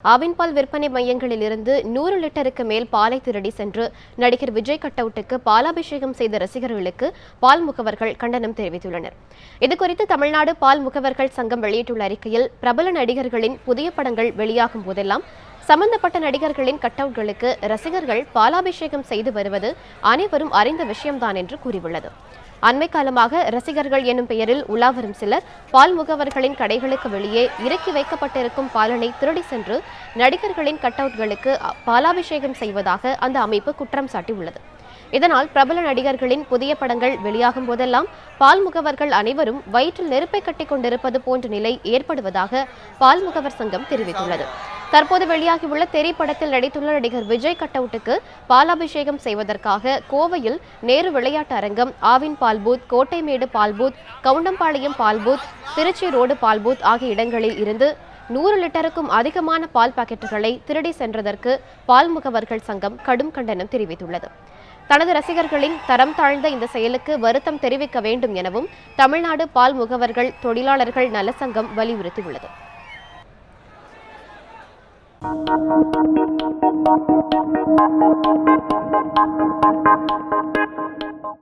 ஆவின் பால் விற்பனை மையங்களில் இருந்து 100 லிட்டருக்கு மேல் பாலை திருடி சென்று நடிகர் விஜய் கட்டவுட்டுக்கு பாலாபிஷேகம் செய்த ரசிகர்களுக்கு பால் முகவர்கள் கண்டனம் தெரிவித்துள்ளனர். இதுகுறித்து தமிழ்நாடு பால் முகவர்கள் சங்கம் வெளியிட்டுள்ள அறிக்கையில், பிரபல நடிகர்களின் புதிய படங்கள் வெளியாகும் போதெல்லாம் சம்பந்தப்பட்ட நடிகர்களின் கட்டவுட்களுக்கு ரசிகர்கள் பாலாபிஷேகம் செய்து வருவது அனைவரும் அறிந்த விஷயம்தான் என்று கூறியுள்ளது. அண்மை காலமாக ரசிகர்கள் எனும் பெயரில் உலாவரும் சிலர் பால் முகவர்களின் கடைகளுக்கு வெளியே இறக்கி வைக்கப்பட்டிருக்கும் பாலனை திருடி சென்று நடிகர்களின் கட்டவுட்களுக்கு பாலாபிஷேகம் செய்வதாக அந்த அமைப்பு குற்றம் சாட்டியுள்ளது. இதனால் பிரபல நடிகர்களின் புதிய படங்கள் வெளியாகும் போதெல்லாம் பால் முகவர்கள் அனைவரும் வயிற்றில் நெருப்பை கட்டிக் கொண்டிருப்பது போன்ற நிலை ஏற்படுவதாக பால் முகவர் சங்கம் தெரிவித்துள்ளது. தற்போது வெளியாகியுள்ள தெரி படத்தில் நடித்துள்ள நடிகர் விஜய் கட்டவுட்டுக்கு பாலாபிஷேகம் செய்வதற்காக கோவையில் நேரு விளையாட்டு அரங்கம், ஆவின் பால் பூத், கோட்டைமேடு பால் பூத், கவுண்டம்பாளையம் பால் பூத், திருச்சி ரோடு பால் பூத் ஆகிய இடங்களில் இருந்து 100 லிட்டருக்கும் அதிகமான பால் பாக்கெட்டுகளை திருடி சென்றதற்கு பால் முகவர்கள் சங்கம் கடும் கண்டனம் தெரிவித்துள்ளது. தனது ரசிகர்களின் தரம் தாழ்ந்த இந்த செயலுக்கு வருத்தம் தெரிவிக்க வேண்டும் எனவும் தமிழ்நாடு பால் முகவர்கள் தொழிலாளர்கள் நல சங்கம் வலியுறுத்தியுள்ளது.